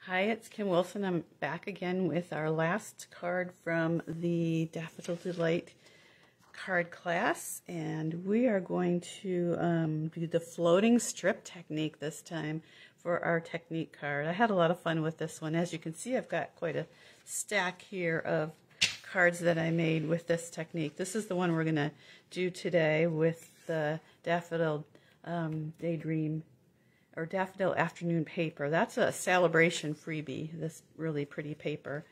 Hi, it's Kim Wilson. I'm back again with our last card from the Daffodil Delight card class, and we are going to do the floating strip technique this time for our technique card. I had a lot of fun with this one. As you can see, I've got quite a stack here of cards that I made with this technique. This is the one we're going to do today with the Daffodil Daydream or Daffodil Afternoon paper. That's a celebration freebie, this really pretty paper.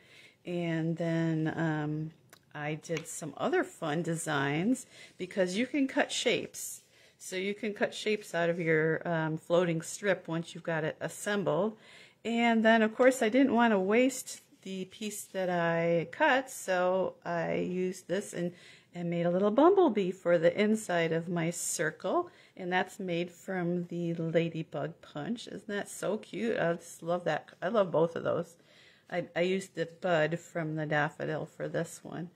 And then I did some other fun designs because you can cut shapes. So you can cut shapes out of your floating strip once you've got it assembled. And then, of course, I didn't want to waste the piece that I cut, so I used this and made a little bumblebee for the inside of my circle, and that's made from the Ladybug Punch. Isn't that so cute? I just love that. I love both of those. I used the bud from the daffodil for this one.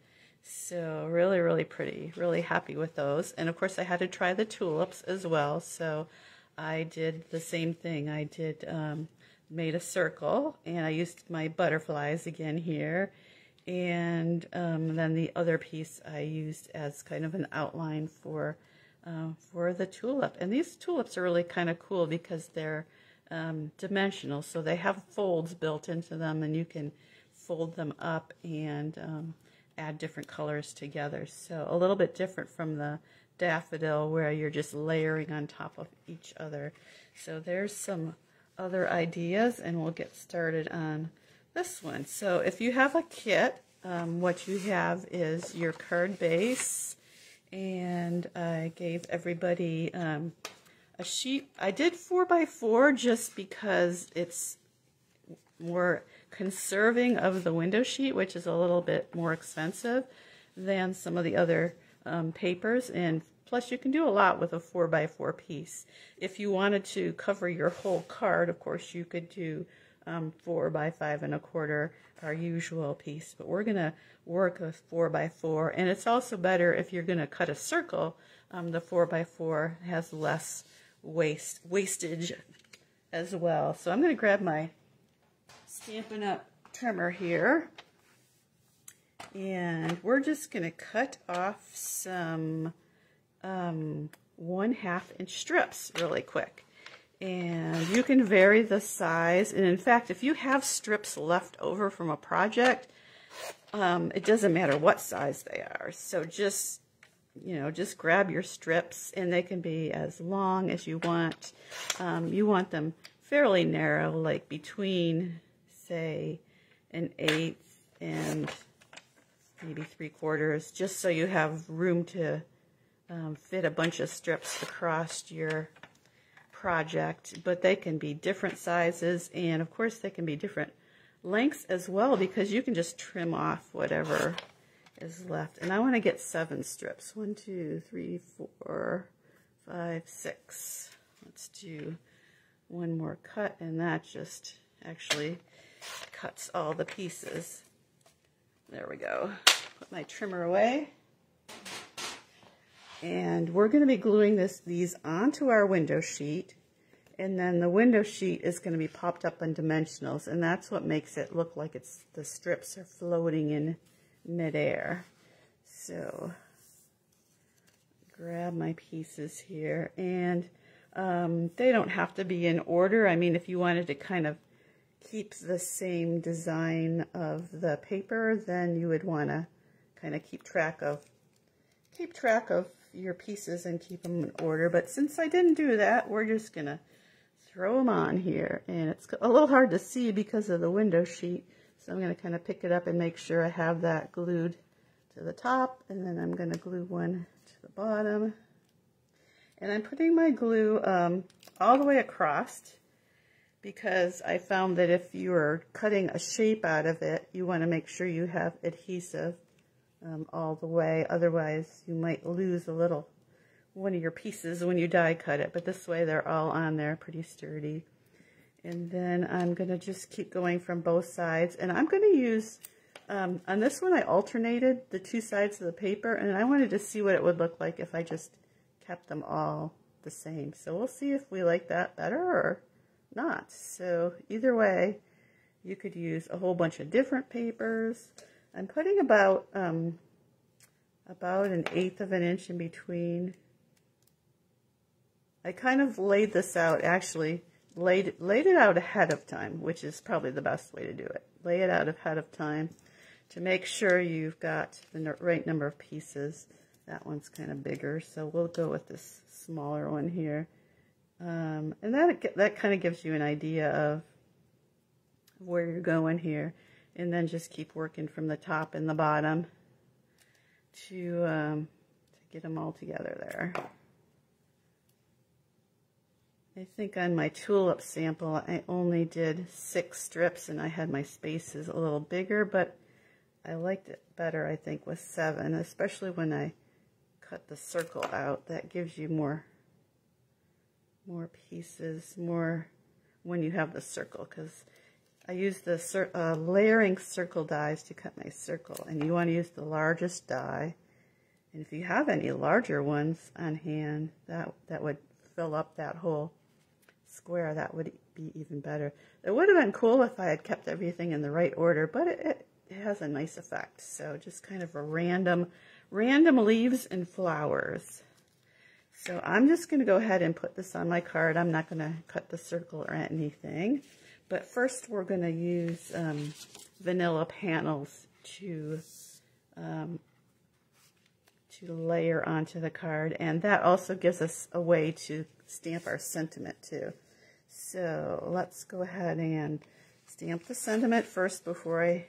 So really, really pretty. Really happy with those. And of course I had to try the tulips as well, so I did the same thing. I did made a circle, and I used my butterflies again here. And then the other piece I used as kind of an outline for the tulip. And these tulips are really kind of cool because they're dimensional, so they have folds built into them, and you can fold them up and add different colors together. So a little bit different from the daffodil where you're just layering on top of each other. So there's some other ideas, and we'll get started on this one. So if you have a kit, what you have is your card base, and I gave everybody a sheet. I did 4x4 just because it's more conserving of the window sheet, which is a little bit more expensive than some of the other papers, and plus you can do a lot with a 4x4 piece. If you wanted to cover your whole card, of course you could do 4 by 5 1/4, our usual piece, but we're gonna work with 4x4, and it's also better if you're gonna cut a circle. The 4x4 has less wastage as well. So I'm gonna grab my Stampin' Up! Trimmer here, and we're just gonna cut off some 1/2 inch strips really quick. And you can vary the size, and in fact, if you have strips left over from a project, it doesn't matter what size they are. So just grab your strips, and they can be as long as you want. You want them fairly narrow, like between, say, 1/8 and maybe 3/4, just so you have room to fit a bunch of strips across your project. But they can be different sizes, and of course they can be different lengths as well, because you can just trim off whatever is left. And I want to get 7 strips. 1, 2, 3, 4, 5, 6. Let's do one more cut, and that just actually cuts all the pieces. There we go. Put my trimmer away. And we're going to be gluing these onto our window sheet, and then the window sheet is going to be popped up on dimensionals, and that's what makes it look like the strips are floating in midair. So grab my pieces here, and they don't have to be in order. I mean, if you wanted to kind of keep the same design of the paper, then you would want to kind of keep track of your pieces and keep them in order. But since I didn't do that, we're just gonna throw them on here, and it's a little hard to see because of the window sheet, so I'm gonna kind of pick it up and make sure I have that glued to the top, and then I'm gonna glue one to the bottom, and I'm putting my glue all the way across, because I found that if you're cutting a shape out of it, you want to make sure you have adhesive all the way. Otherwise, you might lose one of your pieces when you die cut it. But this way, they're all on there pretty sturdy. And then I'm going to just keep going from both sides. And I'm going to use, on this one, I alternated the 2 sides of the paper. And I wanted to see what it would look like if I just kept them all the same. So we'll see if we like that better or not. So either way, You could use a whole bunch of different papers. I'm putting about 1/8 of an inch in between. I kind of laid this out, actually, laid it out ahead of time, which is probably the best way to do it. Lay it out ahead of time to make sure you've got the right number of pieces. That one's kind of bigger, so we'll go with this smaller one here. And that kind of gives you an idea of where you're going here. And then just keep working from the top and the bottom to get them all together there. I think on my tulip sample, I only did 6 strips and I had my spaces a little bigger, but I liked it better, I think, with 7, especially when I cut the circle out. That gives you more pieces, more when you have the circle, because I use the layering circle dies to cut my circle, and you want to use the largest die. And if you have any larger ones on hand, that would fill up that whole square. That would be even better. It would have been cool if I had kept everything in the right order, but it has a nice effect. So just kind of a random leaves and flowers. So I'm just going to go ahead and put this on my card. I'm not going to cut the circle or anything. But first we're going to use vanilla panels to layer onto the card. And that also gives us a way to stamp our sentiment too. So let's go ahead and stamp the sentiment first before I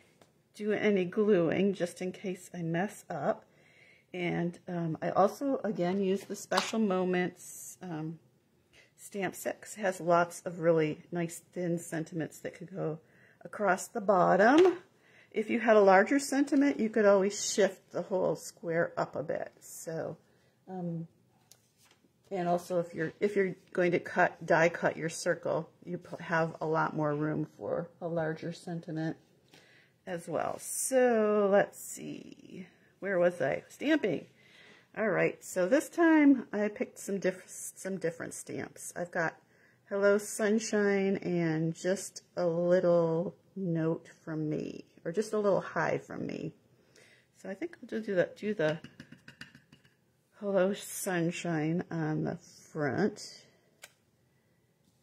do any gluing, just in case I mess up. And I also, again, use the Special Moments stamp set, because it has lots of really nice thin sentiments that could go across the bottom. If you had a larger sentiment, you could always shift the whole square up a bit. So, and also if you're going to die cut your circle, you have a lot more room for a larger sentiment as well. So let's see, where was I? Stamping. All right, so this time I picked some different stamps. I've got Hello Sunshine and Just a Little Note from Me, or Just a Little Hi from Me. So I think I'll do the Hello Sunshine on the front,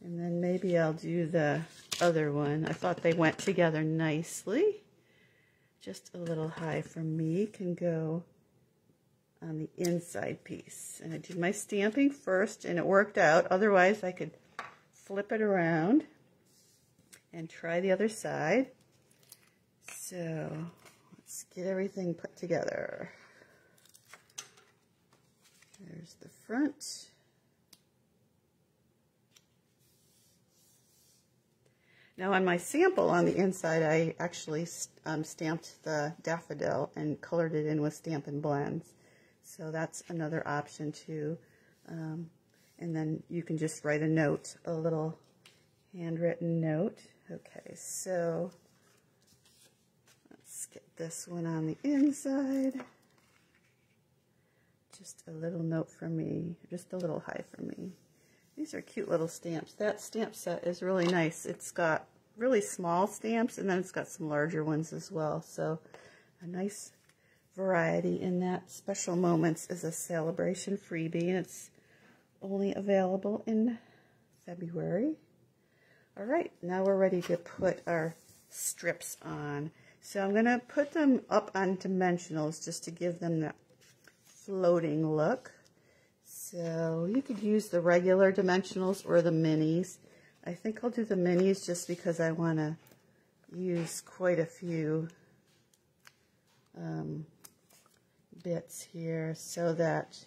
and then maybe I'll do the other one. I thought they went together nicely. Just a Little Hi from Me can go on the inside piece. And I did my stamping first, and it worked out. Otherwise, I could flip it around and try the other side. So let's get everything put together. There's the front. Now on my sample on the inside, I actually stamped the daffodil and colored it in with Stampin' Blends. So that's another option too. And then you can just write a note, a little handwritten note. Okay, so let's get this one on the inside. Just a little note from me, just a little hi from me. These are cute little stamps. That stamp set is really nice. It's got really small stamps, and then it's got some larger ones as well. So a nice variety in that. Special Moments is a celebration freebie, and it's only available in February. All right, now we're ready to put our strips on. So I'm going to put them up on dimensionals just to give them that floating look. So you could use the regular dimensionals or the minis. I think I'll do the minis just because I want to use quite a few bits here so that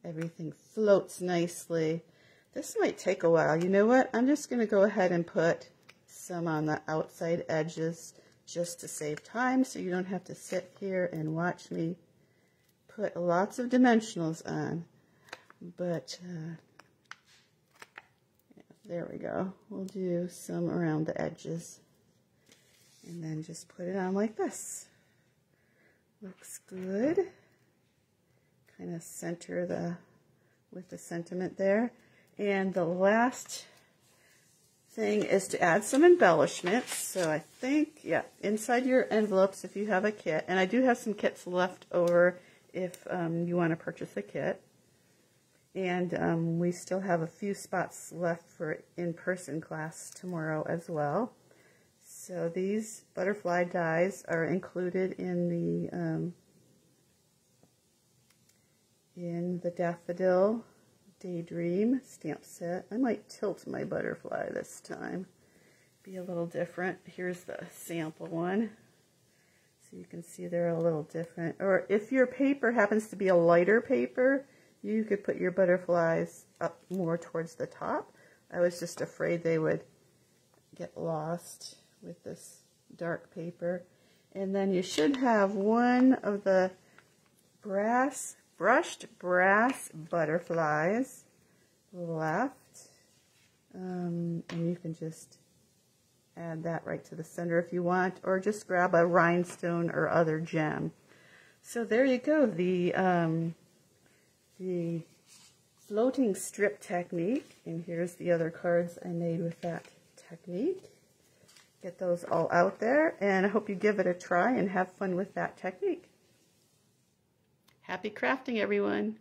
everything floats nicely. This might take a while. You know what? I'm just going to go ahead and put some on the outside edges just to save time, so you don't have to sit here and watch me put lots of dimensionals on. But yeah, there we go. We'll do some around the edges and then just put it on like this. Looks good. Kind of center with the sentiment there. And the last thing is to add some embellishments. So I think, yeah, inside your envelopes if you have a kit. And I do have some kits left over if you want to purchase a kit. And we still have a few spots left for in-person class tomorrow as well. So these butterfly dies are included in the Daffodil Daydream stamp set. I might tilt my butterfly this time. Be a little different. Here's the sample one. So you can see they're a little different. Or if your paper happens to be a lighter paper, you could put your butterflies up more towards the top. I was just afraid they would get lost with this dark paper. And then you should have one of the brushed brass butterflies left. And you can just add that right to the center if you want, or just grab a rhinestone or other gem. So there you go, the floating strip technique, and here's the other cards I made with that technique. Get those all out there, and I hope you give it a try and have fun with that technique. Happy crafting, everyone!